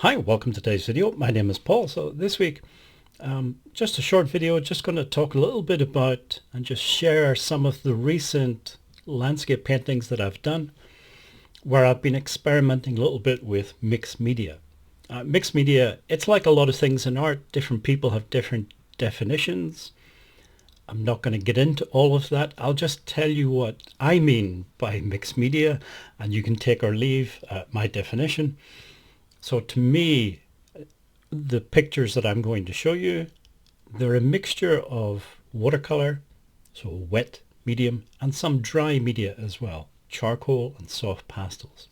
Hi, welcome to today's video. My name is Paul. So this week, just a short video, just going to talk a little bit about and just share some of the recent landscape paintings that I've done where I've been experimenting a little bit with mixed media. Mixed media, it's like a lot of things in art. Different people have different definitions. I'm not going to get into all of that. I'll just tell you what I mean by mixed media, and you can take or leave my definition. So to me, the pictures that I'm going to show you, they're a mixture of watercolor, so wet, medium, and some dry media as well, charcoal and soft pastels.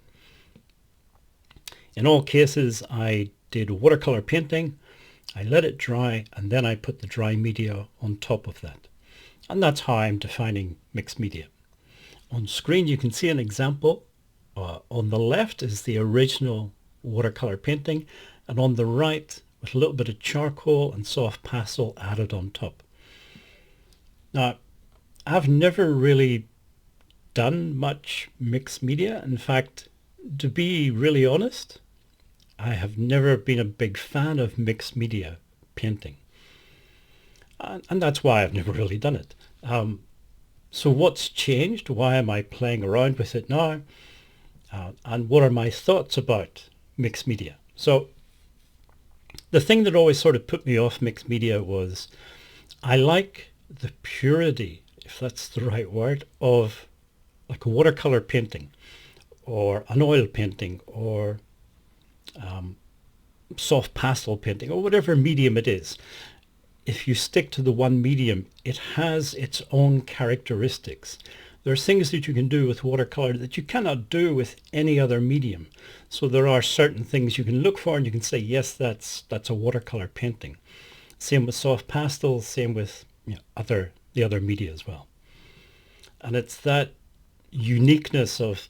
In all cases, I did watercolor painting, I let it dry, and then I put the dry media on top of that. And that's how I'm defining mixed media. On screen, you can see an example. On the left is the original watercolor painting, and on the right with a little bit of charcoal and soft pastel added on top. Now, I've never really done much mixed media. In fact, to be really honest, I have never been a big fan of mixed media painting, and that's why I've never really done it. So what's changed? Why am I playing around with it now? And what are my thoughts about mixed media? So the thing that always sort of put me off mixed media was I like the purity, if that's the right word, of like a watercolor painting or an oil painting or soft pastel painting or whatever medium it is. If you stick to the one medium, it has its own characteristics. There's things that you can do with watercolor that you cannot do with any other medium. So there are certain things you can look for and you can say, yes, that's a watercolor painting. Same with soft pastels, same with the other media as well. And it's that uniqueness of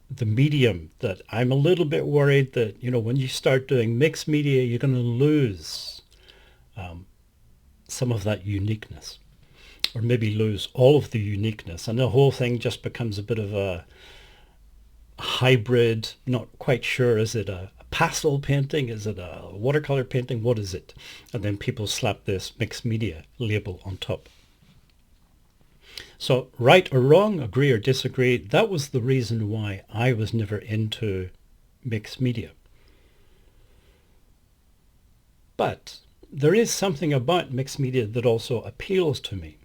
the medium that I'm a little bit worried that, when you start doing mixed media, you're going to lose some of that uniqueness, or maybe lose all of the uniqueness, and the whole thing just becomes a bit of a hybrid. Not quite sure, is it a pastel painting, is it a watercolor painting, what is it? And then people slap this mixed media label on top. So right or wrong, agree or disagree, that was the reason why I was never into mixed media. But there is something about mixed media that also appeals to me.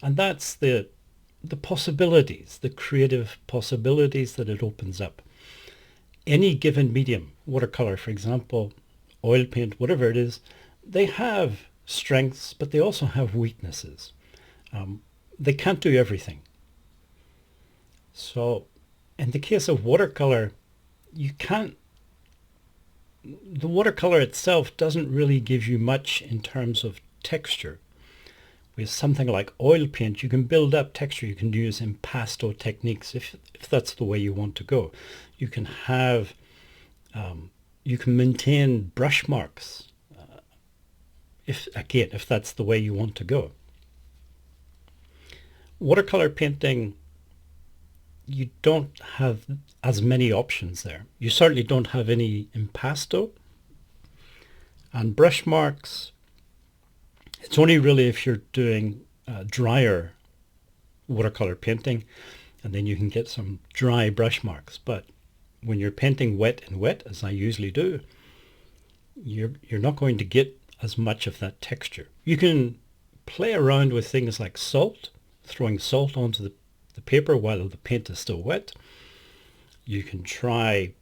And that's the possibilities, the creative possibilities that it opens up. Any given medium, watercolor, for example, oil paint, whatever it is, they have strengths, but they also have weaknesses. They can't do everything. So in the case of watercolor, the watercolor itself doesn't really give you much in terms of texture. With something like oil paint, you can build up texture. You can use impasto techniques if that's the way you want to go. You can have, you can maintain brush marks, if that's the way you want to go. Watercolor painting, you don't have as many options there. You certainly don't have any impasto. And brush marks, it's only really if you're doing drier watercolor painting, and then you can get some dry brush marks. But when you're painting wet and wet, as I usually do, you're not going to get as much of that texture. You can play around with things like salt, throwing salt onto the paper while the paint is still wet. You can try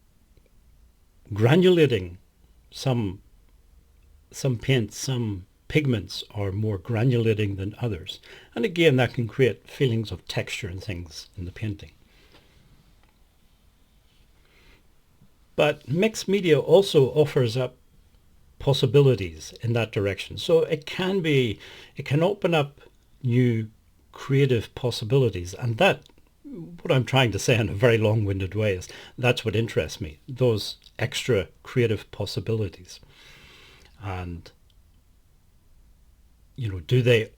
granulating some paints, some pigments are more granulating than others. And again, that can create feelings of texture and things in the painting. But mixed media also offers up possibilities in that direction. So it can open up new creative possibilities. And that, what I'm trying to say in a very long-winded way, is that's what interests me, those extra creative possibilities. And do they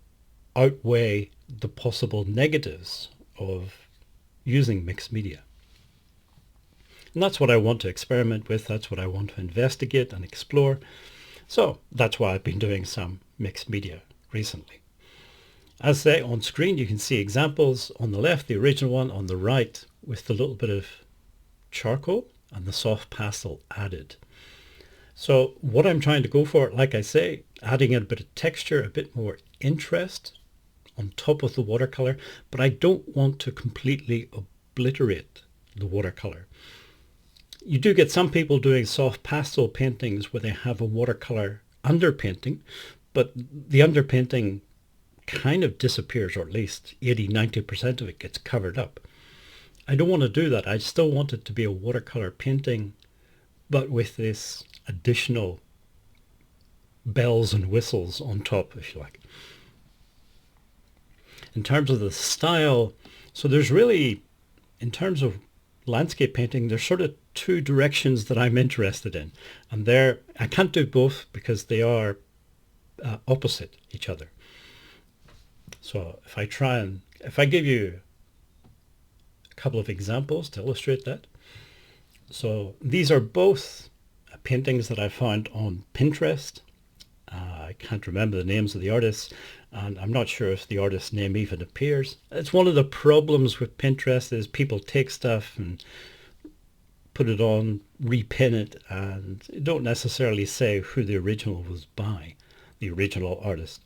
outweigh the possible negatives of using mixed media? And that's what I want to experiment with. That's what I want to investigate and explore. So that's why I've been doing some mixed media recently. As I say, on screen you can see examples. On the left, the original one; on the right, with the little bit of charcoal and the soft pastel added. So what I'm trying to go for, like I say, adding a bit of texture, a bit more interest on top of the watercolor, but I don't want to completely obliterate the watercolor. You do get some people doing soft pastel paintings where they have a watercolor underpainting, but the underpainting kind of disappears, or at least 80–90% of it gets covered up. I don't want to do that. I still want it to be a watercolor painting, but with this additional bells and whistles on top, if you like. In terms of the style, so there's really, in terms of landscape painting, there's sort of two directions that I'm interested in. And I can't do both because they are opposite each other. So if I give you a couple of examples to illustrate that. So these are both paintings that I found on Pinterest. I can't remember the names of the artists, and I'm not sure if the artist's name even appears. It's one of the problems with Pinterest is people take stuff and put it on, repin it, and don't necessarily say who the original was by, the original artist.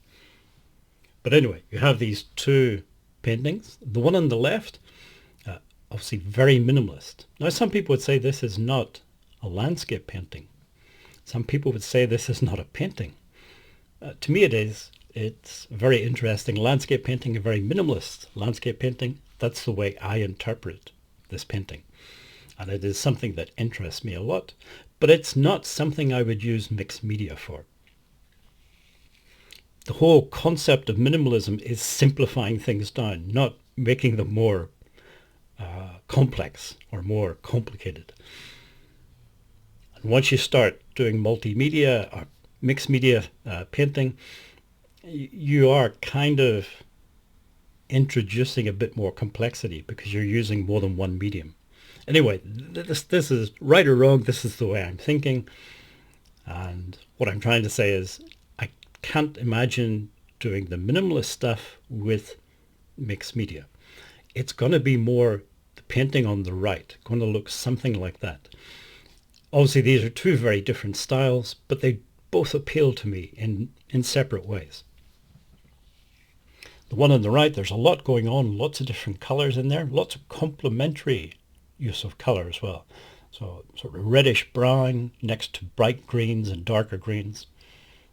But anyway, you have these two paintings. The one on the left, obviously very minimalist. Now some people would say this is not a landscape painting. Some people would say this is not a painting. To me it is. It's very interesting landscape painting, a very minimalist landscape painting. That's the way I interpret this painting. And it is something that interests me a lot, but it's not something I would use mixed media for. The whole concept of minimalism is simplifying things down, not making them more complex or more complicated. And once you start doing multimedia or mixed media painting, you are kind of introducing a bit more complexity because you're using more than one medium. Anyway, this is right or wrong. This is the way I'm thinking. And what I'm trying to say is I can't imagine doing the minimalist stuff with mixed media. It's going to be more the painting on the right, going to look something like that. Obviously, these are two very different styles, but they both appeal to me in separate ways. The one on the right, there's a lot going on, lots of different colors in there, lots of complementary use of color as well. So sort of reddish brown next to bright greens and darker greens.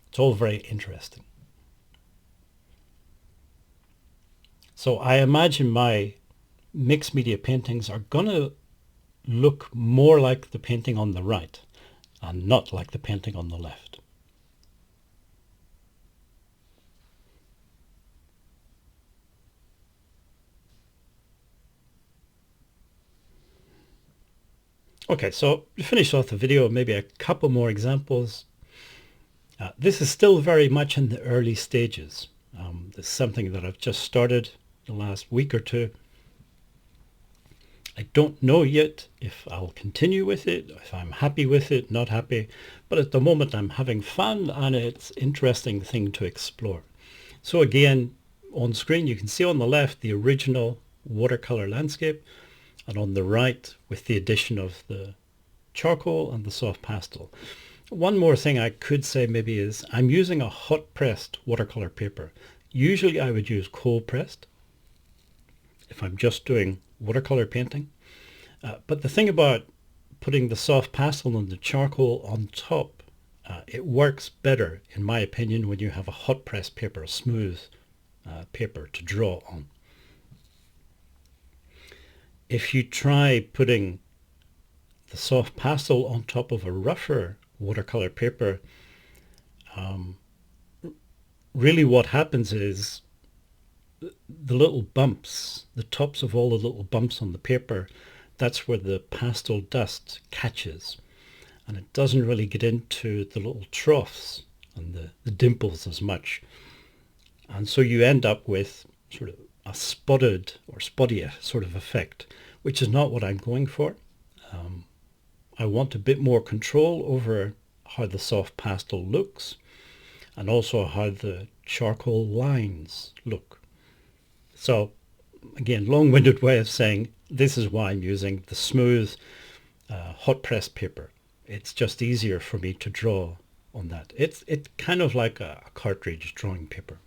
It's all very interesting. So I imagine my mixed media paintings are going to look more like the painting on the right and not like the painting on the left. Okay, so to finish off the video, maybe a couple more examples. This is still very much in the early stages. This is something that I've just started the last week or two. I don't know yet if I'll continue with it, if I'm happy with it, not happy, but at the moment I'm having fun and it's an interesting thing to explore. So again, on screen you can see on the left the original watercolor landscape, and on the right with the addition of the charcoal and the soft pastel. One more thing I could say maybe is I'm using a hot pressed watercolor paper. Usually I would use cold pressed if I'm just doing watercolor painting. But the thing about putting the soft pastel and the charcoal on top, it works better in my opinion when you have a hot pressed paper, a smooth paper to draw on. If you try putting the soft pastel on top of a rougher watercolor paper, really what happens is the little bumps, the tops of all the little bumps on the paper, that's where the pastel dust catches, and it doesn't really get into the little troughs and the dimples as much. And so you end up with sort of a spotted or spotty sort of effect, which is not what I'm going for. I want a bit more control over how the soft pastel looks and also how the charcoal lines look. So again, long-winded way of saying this is why I'm using the smooth hot press paper. It's just easier for me to draw on that. It's kind of like a cartridge drawing paper.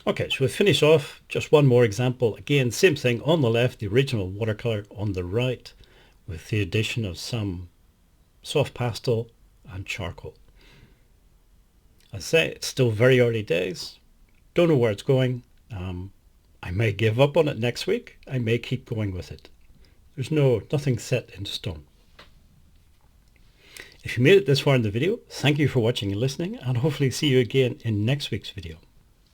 Okay, so we'll finish off. Just one more example. Again, same thing. On the left, the original watercolor. On the right, with the addition of some soft pastel and charcoal. I say it's still very early days. Don't know where it's going. I may give up on it next week. I may keep going with it. There's nothing set in stone. If you made it this far in the video, thank you for watching and listening, and hopefully see you again in next week's video.